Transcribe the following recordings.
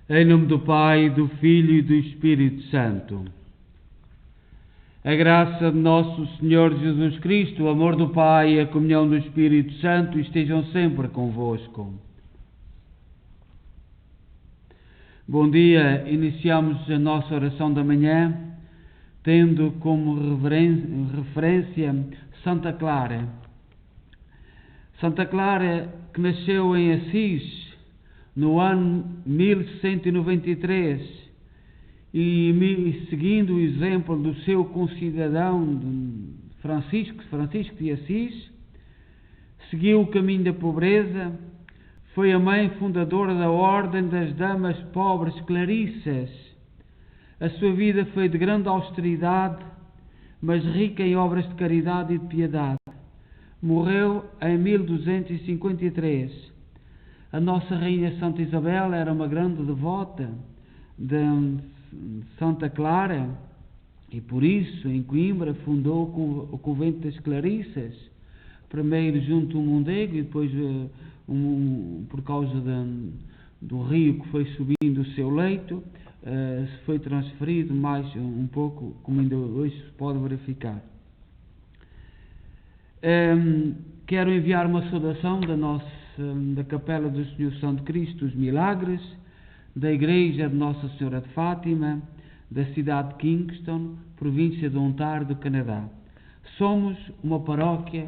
Em nome do Pai, do Filho e do Espírito Santo. A graça de nosso Senhor Jesus Cristo, o amor do Pai e a comunhão do Espírito Santo estejam sempre convosco. Bom dia, iniciamos a nossa oração da manhã, tendo como referência Santa Clara. Santa Clara, que nasceu em Assis, no ano 1193, e seguindo o exemplo do seu concidadão Francisco de Assis, seguiu o caminho da pobreza, foi a mãe fundadora da Ordem das Damas Pobres Clarissas. A sua vida foi de grande austeridade, mas rica em obras de caridade e de piedade. Morreu em 1253. A nossa Rainha Santa Isabel era uma grande devota de Santa Clara e por isso em Coimbra fundou o convento das Clarissas, primeiro junto ao Mondego e depois por causa do rio que foi subindo o seu leito, se foi transferido mais um pouco, como ainda hoje se pode verificar. Quero enviar uma saudação da Capela do Senhor Santo Cristo dos Milagres, da Igreja de Nossa Senhora de Fátima, da cidade de Kingston, província de Ontário, do Canadá. Somos uma paróquia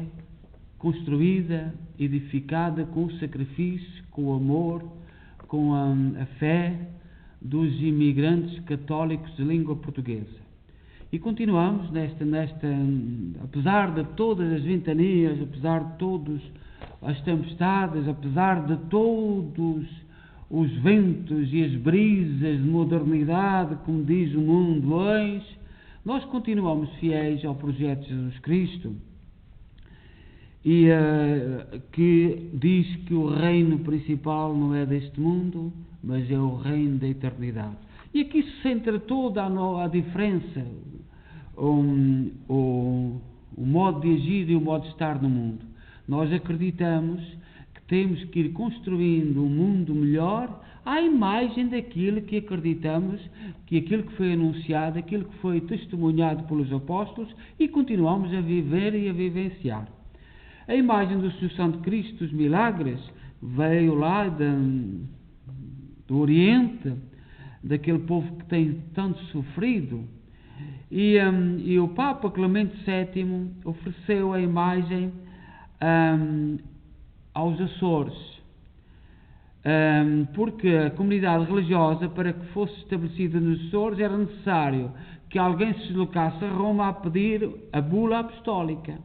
construída, edificada com o sacrifício, com o amor, com a fé dos imigrantes católicos de língua portuguesa. E continuamos apesar de todas as ventanias, apesar de todas as tempestades, apesar de todos os ventos e as brisas de modernidade, como diz o mundo hoje, nós continuamos fiéis ao projeto de Jesus Cristo, e que diz que o reino principal não é deste mundo, mas é o reino da eternidade. E aqui se centra toda a diferença, o modo de agir e o modo de estar no mundo. Nós acreditamos que temos que ir construindo um mundo melhor à imagem daquilo que acreditamos, que aquilo que foi anunciado, aquilo que foi testemunhado pelos apóstolos e continuamos a viver e a vivenciar. A imagem do Senhor Santo Cristo dos Milagres veio lá do Oriente, daquele povo que tem tanto sofrido, e o Papa Clemente VII ofereceu a imagem aos Açores, porque a comunidade religiosa, para que fosse estabelecida nos Açores, era necessário que alguém se deslocasse a Roma a pedir a bula apostólica.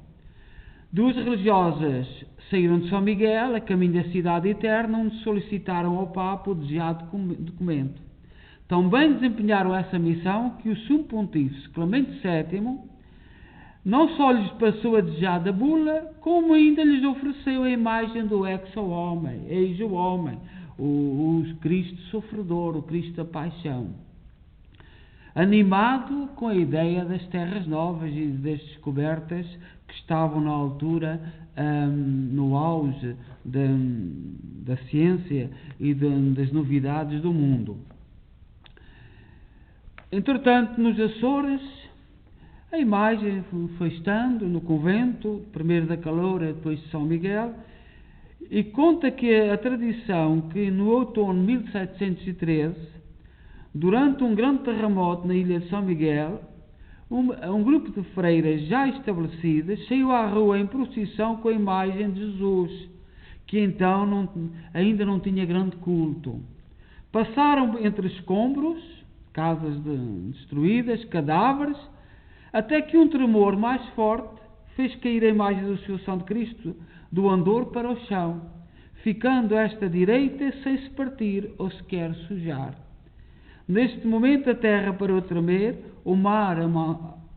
Duas religiosas saíram de São Miguel, a caminho da cidade eterna, onde solicitaram ao Papa o desejado documento. Tão bem desempenharam essa missão que o Sumo Pontífice Clemente VII não só lhes passou a desejada bula, como ainda lhes ofereceu a imagem do ex-homem, eis o homem, o Cristo sofredor, o Cristo da paixão. Animado com a ideia das terras novas e das descobertas que estavam na altura no auge da ciência e das novidades do mundo. Entretanto, nos Açores, a imagem foi estando no convento, primeiro da Caloura, depois de São Miguel, e conta que a tradição que no outono de 1713, durante um grande terremoto na ilha de São Miguel, um grupo de freiras já estabelecidas saiu à rua em procissão com a imagem de Jesus, que então ainda não tinha grande culto. Passaram entre escombros, casas destruídas, cadáveres, até que um tremor mais forte fez cair a imagem do Senhor Santo Cristo do andor para o chão, ficando esta direita sem se partir ou sequer sujar. Neste momento a terra parou de tremer, o mar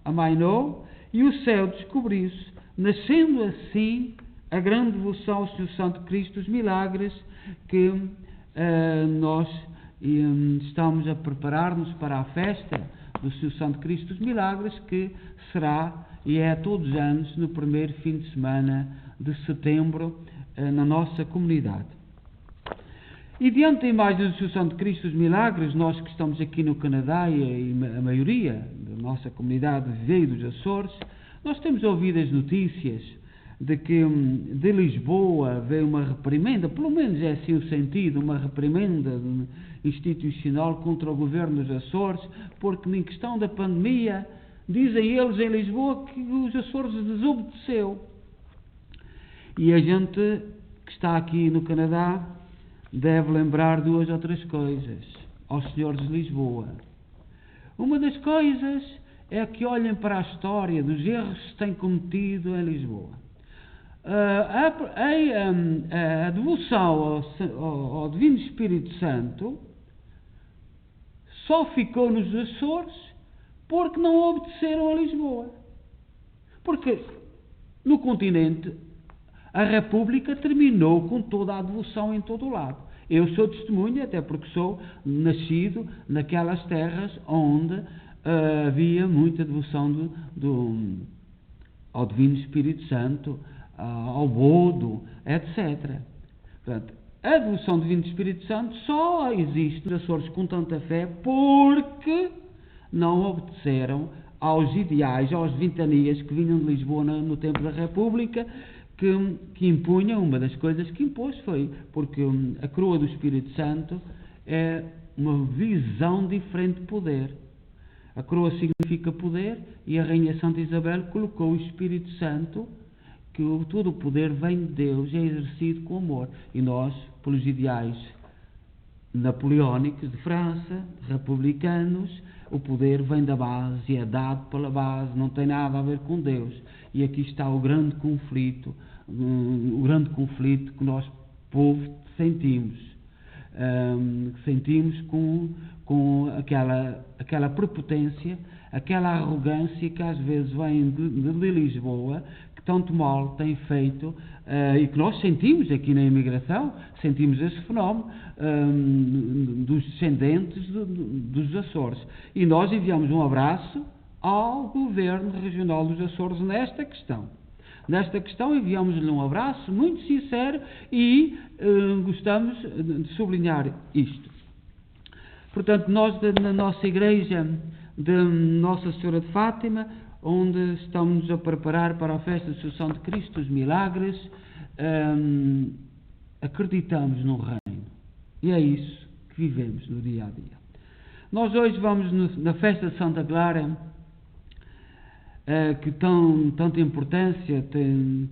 amainou e o céu descobriu-se, nascendo assim a grande devoção ao Senhor Santo Cristo dos Milagres, que nós estamos a preparar-nos para a festa do Senhor Santo Cristo dos Milagres, que será e é todos os anos no primeiro fim de semana de setembro na nossa comunidade. E diante da imagem da Assunção de Cristo, os milagres, nós que estamos aqui no Canadá e a maioria da nossa comunidade veio dos Açores, nós temos ouvido as notícias de que de Lisboa veio uma reprimenda, pelo menos é assim o sentido, uma reprimenda institucional contra o governo dos Açores, porque em questão da pandemia, dizem eles em Lisboa que os Açores desobedeceu. E a gente que está aqui no Canadá deve lembrar duas ou três coisas aos senhores de Lisboa. Uma das coisas é que olhem para a história dos erros que se têm cometido em Lisboa. A devoção ao Divino Espírito Santo só ficou nos Açores porque não obedeceram a Lisboa. Porque no continente a República terminou com toda a devoção em todo o lado. Eu sou testemunha, até porque sou nascido naquelas terras onde havia muita devoção ao Divino Espírito Santo, ao Bodo, etc. Portanto, a devoção do Divino Espírito Santo só existe nos Açores com tanta fé porque não obedeceram aos ideais, às ventanias que vinham de Lisboa no tempo da República, que impunha, uma das coisas que impôs foi, porque a coroa do Espírito Santo é uma visão diferente de poder. A coroa significa poder e a Rainha Santa Isabel colocou o Espírito Santo, que todo o poder vem de Deus e é exercido com amor. E nós, pelos ideais napoleónicos de França, republicanos, o poder vem da base e é dado pela base, não tem nada a ver com Deus. E aqui está o grande conflito que nós, povo, sentimos. Sentimos com aquela prepotência, aquela arrogância que às vezes vem de Lisboa, que tanto mal tem feito, e que nós sentimos aqui na imigração, sentimos esse fenómeno dos descendentes dos Açores. E nós enviamos um abraço ao Governo Regional dos Açores nesta questão. Nesta questão enviamos-lhe um abraço muito sincero e gostamos de sublinhar isto. Portanto, nós na nossa igreja de Nossa Senhora de Fátima, onde estamos a preparar para a festa de Assunção de Cristo, os milagres, acreditamos no reino. E é isso que vivemos no dia a dia. Nós hoje vamos na festa de Santa Clara, que tanta importância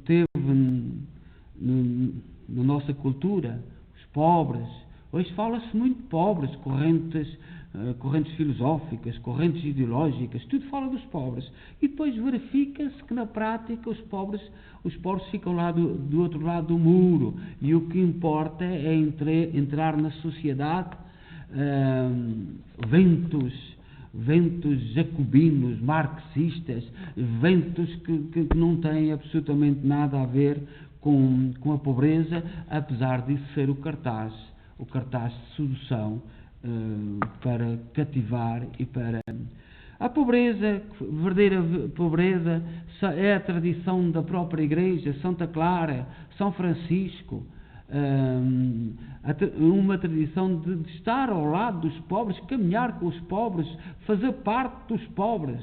teve na nossa cultura, os pobres. Hoje fala-se muito de pobres, correntes filosóficas, correntes ideológicas, tudo fala dos pobres. E depois verifica-se que na prática os pobres ficam lá do outro lado do muro. E o que importa é entrar na sociedade, ventos jacobinos, marxistas, ventos que não têm absolutamente nada a ver com a pobreza, apesar disso ser o cartaz de sedução para cativar e para... A pobreza, a verdadeira pobreza, é a tradição da própria Igreja, Santa Clara, São Francisco, uma tradição de estar ao lado dos pobres, caminhar com os pobres, fazer parte dos pobres.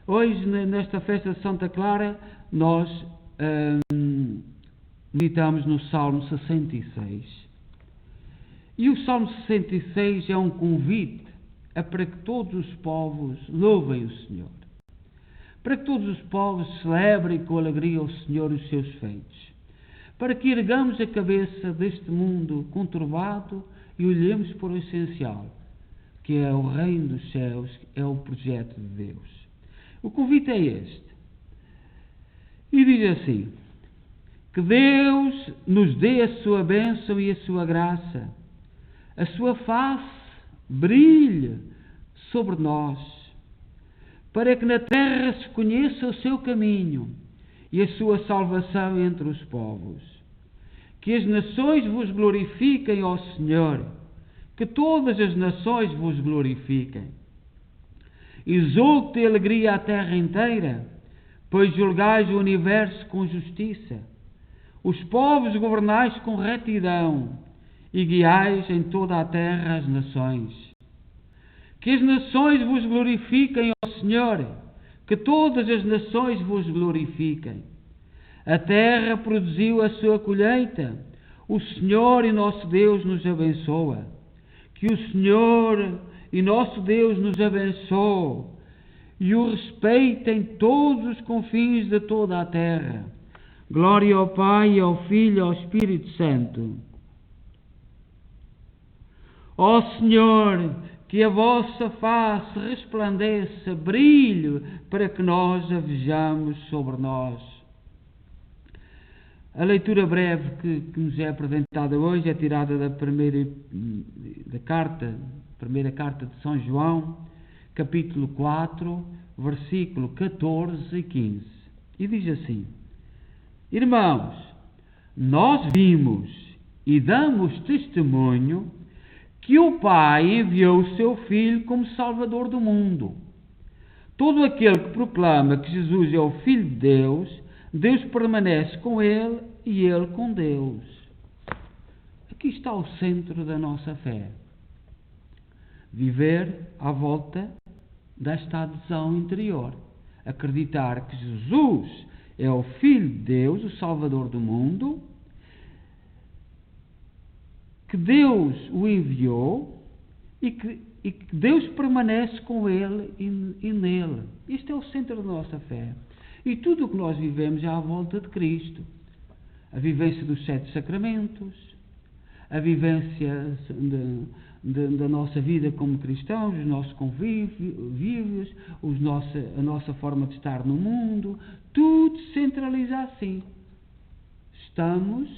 Hoje, nesta festa de Santa Clara, nós meditamos no Salmo 66. E o Salmo 66 é um convite para que todos os povos louvem o Senhor, para que todos os povos celebrem com alegria o Senhor os seus feitos, para que ergamos a cabeça deste mundo conturbado e olhemos para o essencial, que é o reino dos céus, é o projeto de Deus. O convite é este. E diz assim: que Deus nos dê a sua bênção e a sua graça, a sua face brilhe sobre nós, para que na terra se conheça o seu caminho e a sua salvação entre os povos. Que as nações vos glorifiquem, ó Senhor, que todas as nações vos glorifiquem. Exulte e alegria a terra inteira, pois julgais o universo com justiça. Os povos governais com retidão e guiais em toda a terra as nações. Que as nações vos glorifiquem, ó Senhor, que todas as nações vos glorifiquem. A terra produziu a sua colheita. O Senhor e nosso Deus nos abençoa. Que o Senhor e nosso Deus nos abençoe e o respeite em todos os confins de toda a terra. Glória ao Pai, ao Filho e ao Espírito Santo. Ó Senhor, que a vossa face resplandeça, brilhe, para que nós a vejamos sobre nós. A leitura breve que nos é apresentada hoje é tirada da primeira carta de São João, capítulo 4, versículo 14 e 15. E diz assim: Irmãos, nós vimos e damos testemunho que o Pai enviou o seu Filho como Salvador do mundo. Todo aquele que proclama que Jesus é o Filho de Deus, Deus permanece com ele e ele com Deus. Aqui está o centro da nossa fé. Viver à volta desta adesão interior. Acreditar que Jesus é o Filho de Deus, o Salvador do mundo, que Deus o enviou e que Deus permanece com ele e nele. Este é o centro da nossa fé. E tudo o que nós vivemos é à volta de Cristo. A vivência dos 7 sacramentos, a vivência da nossa vida como cristãos, os nossos convívios, a nossa forma de estar no mundo, tudo se centraliza assim. Estamos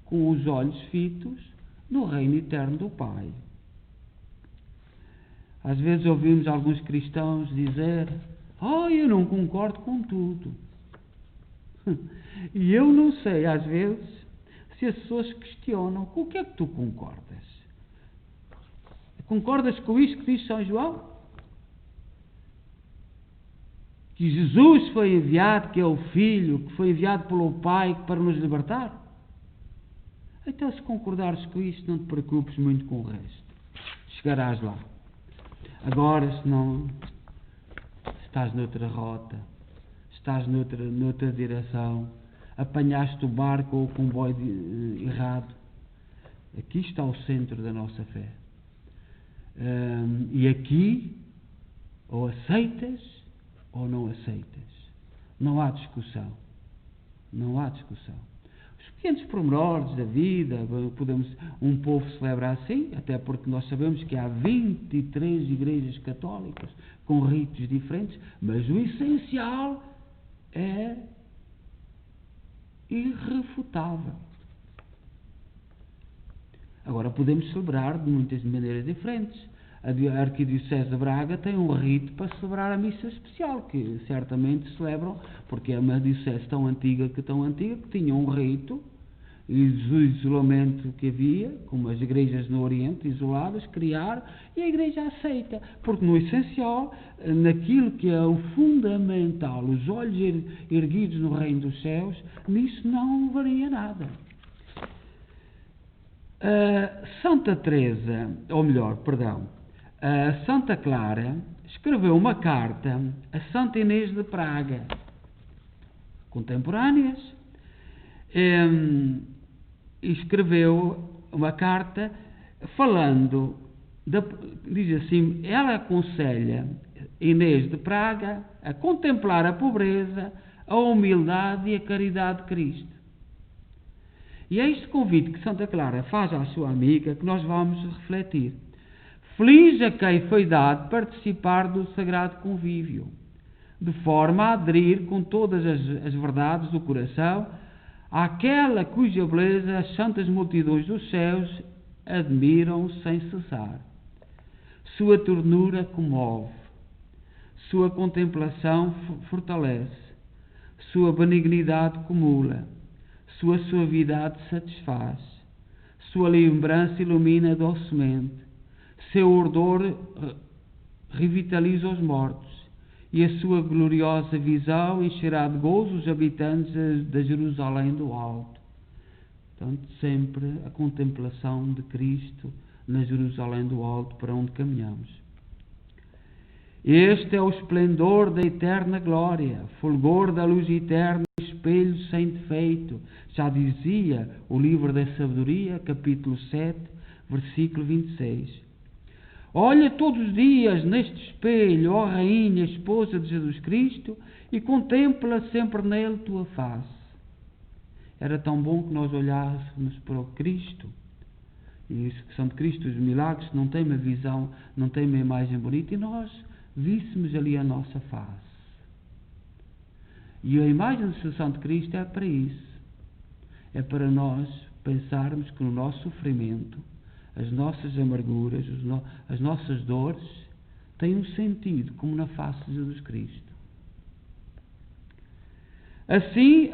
com os olhos fitos no reino eterno do Pai. Às vezes ouvimos alguns cristãos dizer: eu não concordo com tudo. E eu não sei, às vezes, se as pessoas questionam: com o que é que tu concordas? Concordas com isto que diz São João? Que Jesus foi enviado, que é o Filho, que foi enviado pelo Pai para nos libertar? Então, se concordares com isto, não te preocupes muito com o resto. Chegarás lá. Agora, se não, estás noutra rota, estás noutra direção, apanhaste o barco ou o comboio errado. Aqui está o centro da nossa fé. E aqui, ou aceitas ou não aceitas. Não há discussão. Não há discussão. Os pequenos pormenores da vida, um povo celebra assim, até porque nós sabemos que há 23 igrejas católicas com ritos diferentes, mas o essencial é irrefutável. Agora, podemos celebrar de muitas maneiras diferentes. A Arquidiocese de Braga tem um rito para celebrar a missa especial, que certamente celebram, porque é uma diocese tão antiga que tinha um rito, e o isolamento que havia, como as igrejas no Oriente, isoladas, criar, e a igreja aceita, porque no essencial, naquilo que é o fundamental, os olhos erguidos no reino dos céus, nisso não varia nada. Santa Clara escreveu uma carta a Santa Inês de Praga, contemporâneas, e escreveu uma carta falando, diz assim, ela aconselha Inês de Praga a contemplar a pobreza, a humildade e a caridade de Cristo. E é este convite que Santa Clara faz à sua amiga que nós vamos refletir. Feliz a quem foi dado participar do sagrado convívio, de forma a aderir com todas as verdades do coração àquela cuja beleza as santas multidões dos céus admiram sem cessar. Sua ternura comove, sua contemplação fortalece, sua benignidade cumula, sua suavidade satisfaz, sua lembrança ilumina docemente, seu odor revitaliza os mortos, e a sua gloriosa visão encherá de gozo os habitantes da Jerusalém do Alto. Portanto, sempre a contemplação de Cristo na Jerusalém do Alto para onde caminhamos. Este é o esplendor da eterna glória, fulgor da luz eterna, espelho sem defeito. Já dizia o livro da Sabedoria, capítulo 7, versículo 26. Olha todos os dias neste espelho, ó Rainha, esposa de Jesus Cristo, e contempla sempre nele tua face. Era tão bom que nós olhássemos para o Cristo. E isso que são de Cristo, os milagres, não tem uma visão, não tem uma imagem bonita, e nós víssemos ali a nossa face. E a imagem de Santo de Cristo é para isso. É para nós pensarmos que no nosso sofrimento, as nossas amarguras, as nossas dores, têm um sentido, como na face de Jesus Cristo. Assim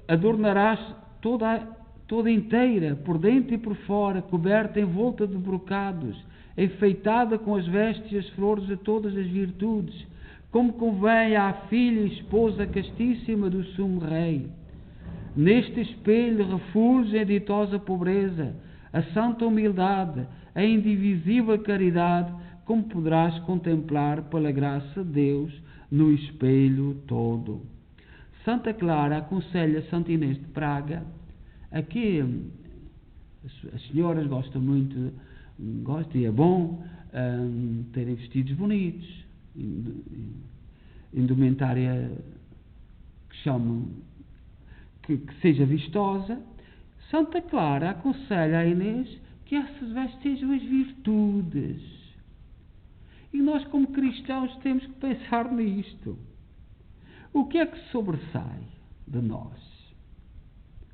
adornarás toda inteira, por dentro e por fora, coberta em volta de brocados, enfeitada com as vestes e as flores de todas as virtudes, como convém à filha e esposa castíssima do sumo rei. Neste espelho refulge a ditosa pobreza, a santa humildade, a indivisível caridade, como poderás contemplar pela graça de Deus no espelho todo. Santa Clara aconselha Santa Inês de Praga. Aqui as senhoras gostam muito, e é bom terem vestidos bonitos, indumentária que seja vistosa. Santa Clara aconselha a Inês que essas vestes sejam as virtudes. E nós, como cristãos, temos que pensar nisto. O que é que sobressai de nós?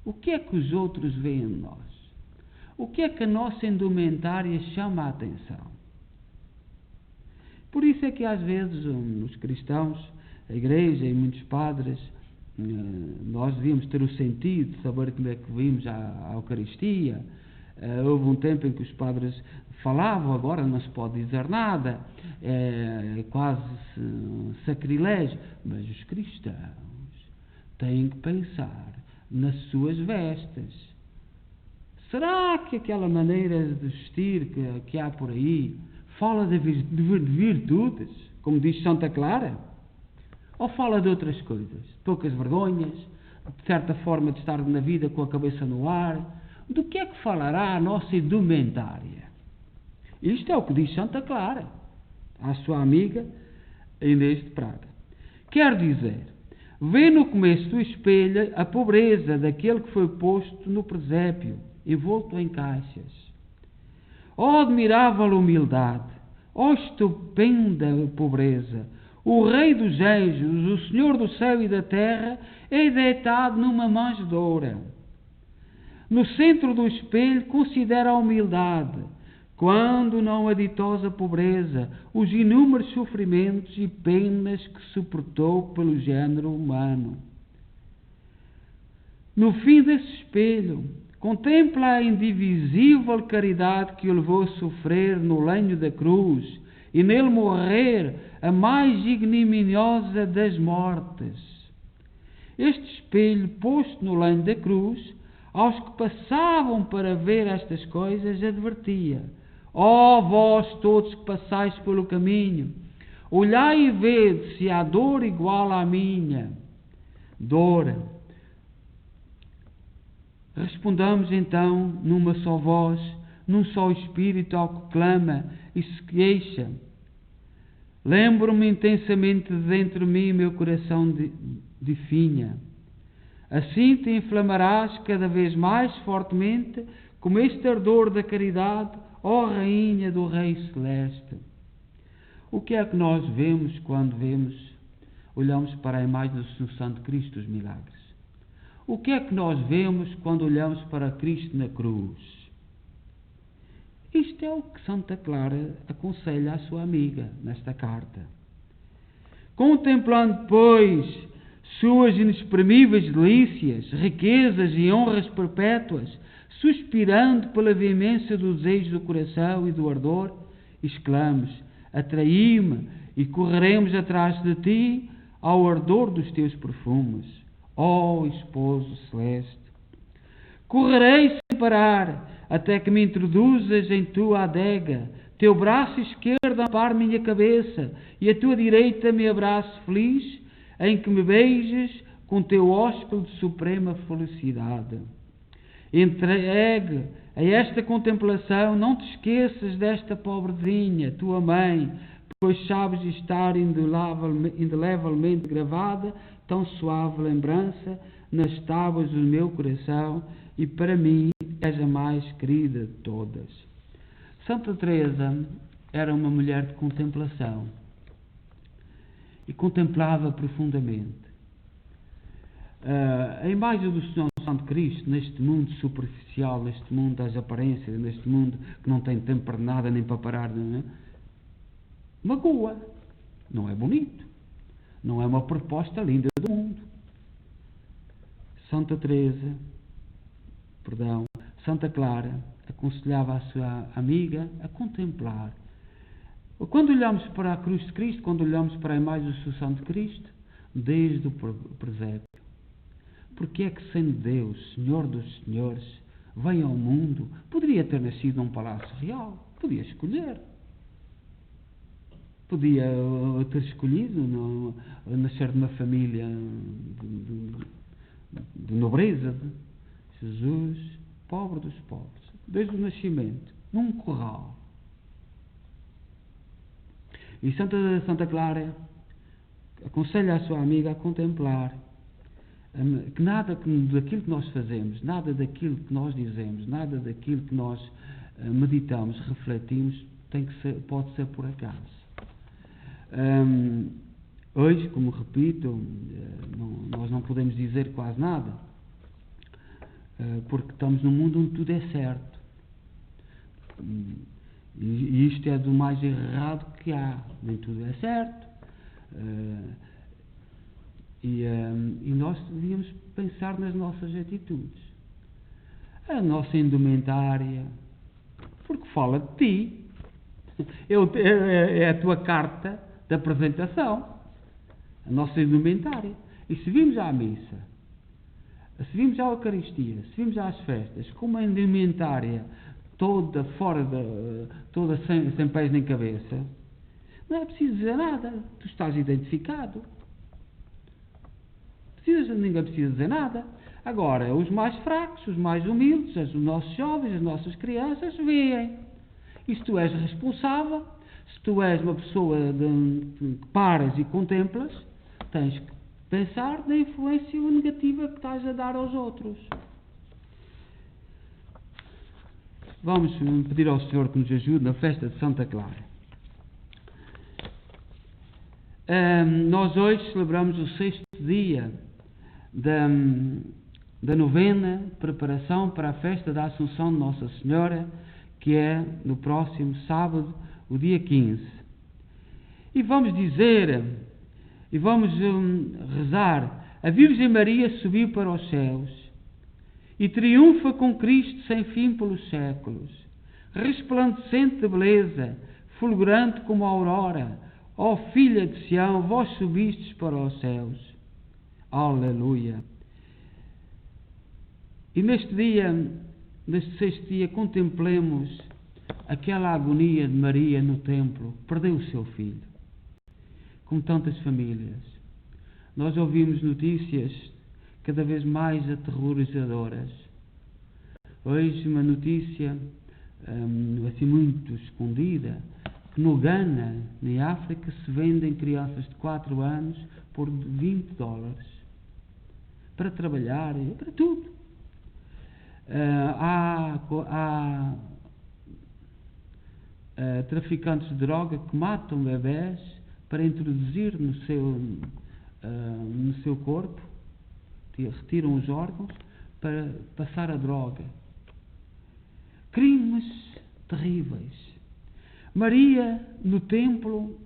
O que é que os outros veem em nós? O que é que a nossa indumentária chama a atenção? Por isso é que às vezes os cristãos, a Igreja e muitos padres, nós devíamos ter o sentido de saber como é que vimos à Eucaristia. Houve um tempo em que os padres falavam, agora não se pode dizer nada, é quase sacrilégio. Mas os cristãos têm que pensar nas suas vestes. Será que aquela maneira de vestir que há por aí fala de virtudes, como diz Santa Clara? Ou fala de outras coisas? Poucas vergonhas, de certa forma de estar na vida com a cabeça no ar? Do que é que falará a nossa indumentária? Isto é o que diz Santa Clara à sua amiga Inês de Praga. Quer dizer, vê no começo do espelho a pobreza daquele que foi posto no presépio, envolto em caixas. Ó admirável humildade, ó estupenda pobreza! O Rei dos Anjos, o Senhor do céu e da terra, é deitado numa manjedoura. No centro do espelho considera a humildade, quando não a ditosa pobreza, os inúmeros sofrimentos e penas que suportou pelo género humano. No fim desse espelho, contempla a indivisível caridade que o levou a sofrer no lenho da cruz e nele morrer a mais ignominiosa das mortes. Este espelho posto no lenho da cruz, aos que passavam para ver estas coisas, advertia: ó vós todos que passais pelo caminho, olhai e vede se há dor igual à minha dor. Respondamos então numa só voz, num só espírito ao que clama e se queixa. Lembro-me intensamente de dentro de mim meu coração definha. Assim te inflamarás cada vez mais fortemente como este ardor da caridade, ó Rainha do Rei Celeste. O que é que nós vemos quando olhamos para a imagem do Santo Cristo dos Milagres? O que é que nós vemos quando olhamos para Cristo na cruz? Isto é o que Santa Clara aconselha à sua amiga nesta carta. Contemplando, pois, suas inexprimíveis delícias, riquezas e honras perpétuas, suspirando pela veemência do desejo do coração e do ardor, exclamos: atraí-me e correremos atrás de ti ao ardor dos teus perfumes, ó esposo celeste. Correrei sem parar, até que me introduzas em tua adega. Teu braço esquerdo ampare minha cabeça, e a tua direita me abrace feliz, em que me beijes com teu ósculo de suprema felicidade. Entregue a esta contemplação, não te esqueças desta pobrezinha, tua mãe, pois sabes estar indelevelmente gravada, tão suave lembrança, nas tábuas do meu coração, e para mim és a mais querida de todas. Santa Teresa era uma mulher de contemplação e contemplava profundamente. A imagem do Senhor Santo Cristo neste mundo superficial, neste mundo das aparências, neste mundo que não tem tempo para nada nem para parar, não é? Magoa, não é bonito, não é uma proposta linda do mundo. Santa Clara aconselhava a sua amiga a contemplar. Quando olhamos para a cruz de Cristo, quando olhamos para a imagem do Senhor Santo Cristo, desde o presépio, porque é que sendo Deus, Senhor dos Senhores, vem ao mundo? Poderia ter nascido num palácio real, podia escolher. Podia ter escolhido nascer de uma família de nobreza. Jesus, pobre dos pobres, desde o nascimento, num curral. E Santa Clara aconselha a sua amiga a contemplar que nada daquilo que nós fazemos, nada daquilo que nós dizemos, nada daquilo que nós meditamos, refletimos, pode ser por acaso. Hoje, como repito, nós não podemos dizer quase nada, porque estamos num mundo onde tudo é certo. E isto é do mais errado que há. Nem tudo é certo. E nós devíamos pensar nas nossas atitudes. A nossa indumentária, porque fala de ti. É a tua carta de apresentação. A nossa indumentária. E se vimos à missa, se vimos à Eucaristia, se vimos às festas, com uma indumentária toda fora, toda sem pés nem cabeça, não é preciso dizer nada. Tu estás identificado. Ninguém precisa dizer nada. Agora, os mais fracos, os mais humildes, os nossos jovens, as nossas crianças, veem. E se tu és responsável, se tu és uma pessoa que paras e contemplas, tens que pensar na influência negativa que estás a dar aos outros. Vamos pedir ao Senhor que nos ajude na festa de Santa Clara. Nós hoje celebramos o 6º dia da novena, preparação para a festa da Assunção de Nossa Senhora, que é no próximo sábado, o dia 15. E vamos dizer, e vamos rezar: a Virgem Maria subiu para os céus e triunfa com Cristo sem fim pelos séculos, resplandecente de beleza, fulgurante como a aurora. Ó Filha de Sião, vós subistes para os céus. Aleluia! E neste 6º dia, contemplemos aquela agonia de Maria no templo. Perdeu o seu filho, como tantas famílias. Nós ouvimos notícias cada vez mais aterrorizadoras. Hoje uma notícia assim muito escondida, que no Ghana, na África, se vendem crianças de 4 anos por $20 para trabalhar, para tudo. Há traficantes de droga que matam bebés para introduzir no seu corpo, retiram os órgãos para passar a droga. Crimes terríveis. Maria, no templo,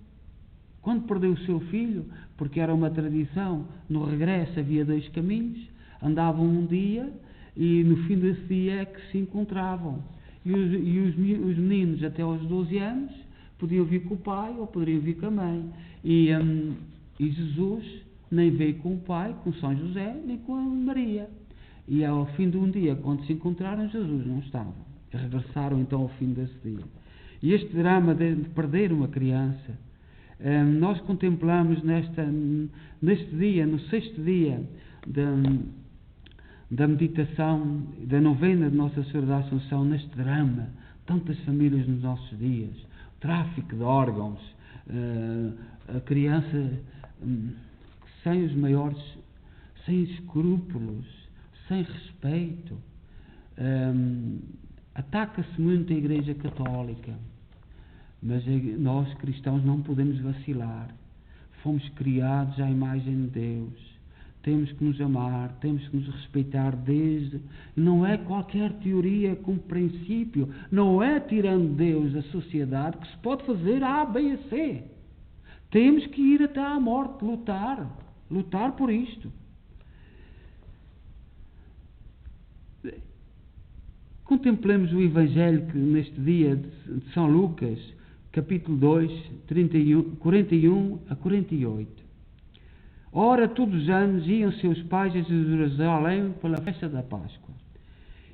quando perdeu o seu filho, porque era uma tradição, no regresso havia 2 caminhos, andavam um dia e no fim desse dia é que se encontravam. E os meninos até aos 12 anos podiam vir com o pai ou poderiam vir com a mãe. E Jesus nem veio com o pai, com São José, nem com a Maria. E ao fim de um dia, quando se encontraram, Jesus não estava. Regressaram então ao fim desse dia. E este drama de perder uma criança, nós contemplamos neste dia, no 6º dia da meditação, da novena de Nossa Senhora da Assunção, neste drama, tantas famílias nos nossos dias, tráfico de órgãos, a criança sem os maiores, sem escrúpulos, sem respeito. Ataca-se muito a Igreja Católica, mas nós cristãos não podemos vacilar. Fomos criados à imagem de Deus. Temos que nos amar, temos que nos respeitar não é qualquer teoria com princípio, não é tirando Deus da sociedade que se pode fazer A, B e C. Temos que ir até à morte, lutar por isto. Contemplemos o Evangelho que neste dia de São Lucas, capítulo 2, 41 a 48. Ora, todos os anos iam seus pais a Jerusalém pela festa da Páscoa.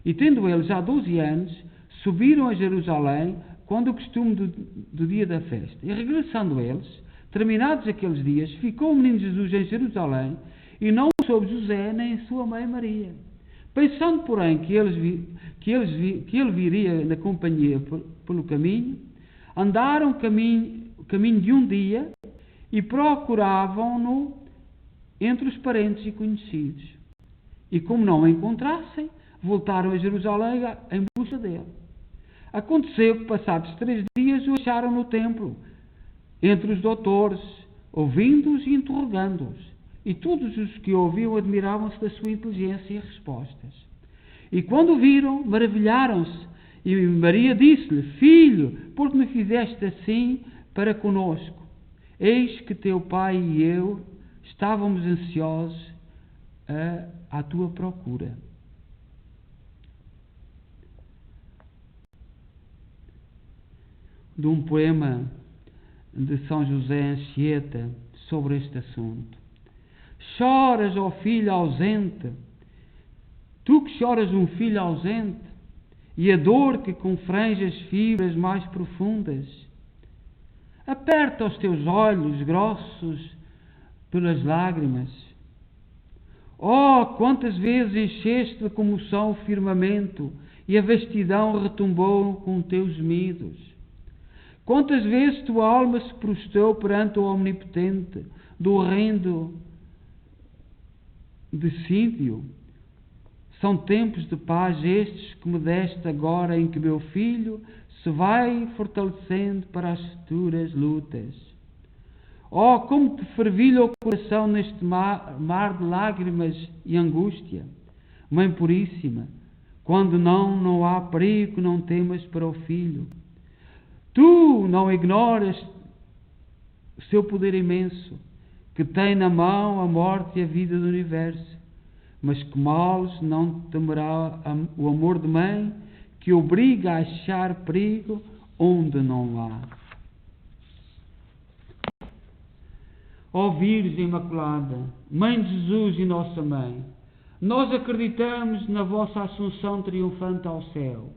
E tendo eles já 12 anos, subiram a Jerusalém quando o costume do dia da festa. E regressando eles, terminados aqueles dias, ficou o menino Jesus em Jerusalém e não soube José nem sua mãe Maria. Pensando, porém, que ele viria na companhia pelo caminho, andaram caminho de um dia e procuravam-no entre os parentes e conhecidos. E como não o encontrassem, voltaram a Jerusalém em busca dele. Aconteceu que, passados 3 dias, o acharam no templo, entre os doutores, ouvindo-os e interrogando-os. E todos os que o ouviam admiravam-se da sua inteligência e respostas. E quando o viram, maravilharam-se. E Maria disse-lhe: Filho, por que me fizeste assim para conosco? Eis que teu pai e eu estávamos ansiosos à tua procura. De um poema de São José Anchieta sobre este assunto. Choras, ó filho ausente, tu que choras um filho ausente, e a dor que confrange as fibras mais profundas. Aperta os teus olhos grossos pelas lágrimas. Oh, quantas vezes encheste de comoção o firmamento e a vastidão retumbou com teus gemidos. Quantas vezes tua alma se prostrou perante o Omnipotente do reino de Sídio. São tempos de paz estes que me deste agora, em que meu filho se vai fortalecendo para as futuras lutas. Oh, como te fervilha o coração neste mar de lágrimas e angústia. Mãe puríssima, quando não há perigo, não temas para o filho. Tu não ignoras o seu poder imenso, que tem na mão a morte e a vida do universo. Mas que males não temerá o amor de mãe, que obriga a achar perigo onde não há. Ó Virgem Imaculada, Mãe de Jesus e Nossa Mãe, nós acreditamos na vossa assunção triunfante ao céu,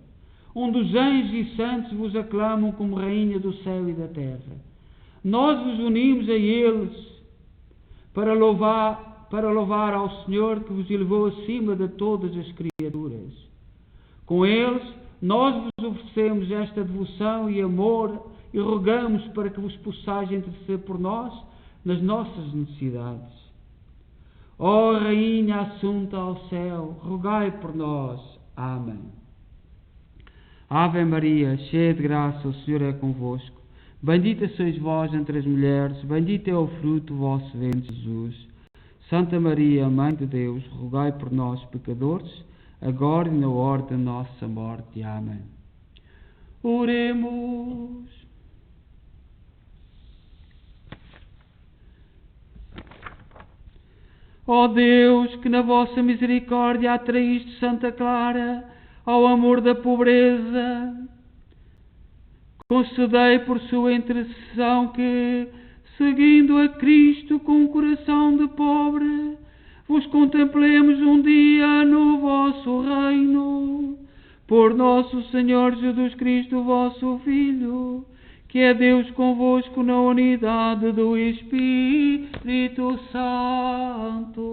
onde os anjos e santos vos aclamam como Rainha do céu e da terra. Nós vos unimos a eles para louvar ao Senhor que vos elevou acima de todas as criaturas. Com eles, nós vos oferecemos esta devoção e amor e rogamos para que vos possais interceder por nós nas nossas necessidades. Ó Rainha assunta ao céu, rogai por nós. Amém. Ave Maria, cheia de graça, o Senhor é convosco. Bendita sois vós entre as mulheres, bendito é o fruto do vosso ventre, Jesus. Santa Maria, Mãe de Deus, rogai por nós, pecadores, agora e na hora da nossa morte. Amém. Oremos. Ó Deus, que na vossa misericórdia atraíste Santa Clara ao amor da pobreza, concedei por sua intercessão que, seguindo a Cristo com um coração de pobre, vos contemplemos um dia no vosso vosso reino, por nosso Senhor Jesus Cristo, vosso Filho, que é Deus convosco na unidade do Espírito Santo.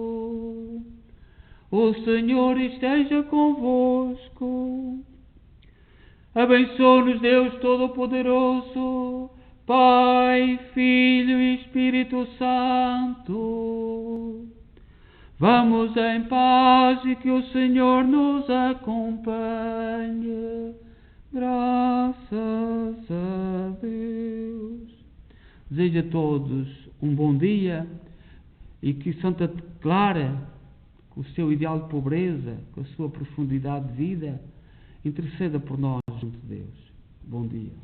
O Senhor esteja convosco. Abençoe-nos Deus Todo-Poderoso, Pai, Filho e Espírito Santo. Vamos em paz e que o Senhor nos acompanhe. Graças a Deus. Desejo a todos um bom dia e que Santa Clara, com o seu ideal de pobreza, com a sua profundidade de vida, interceda por nós junto de Deus. Bom dia.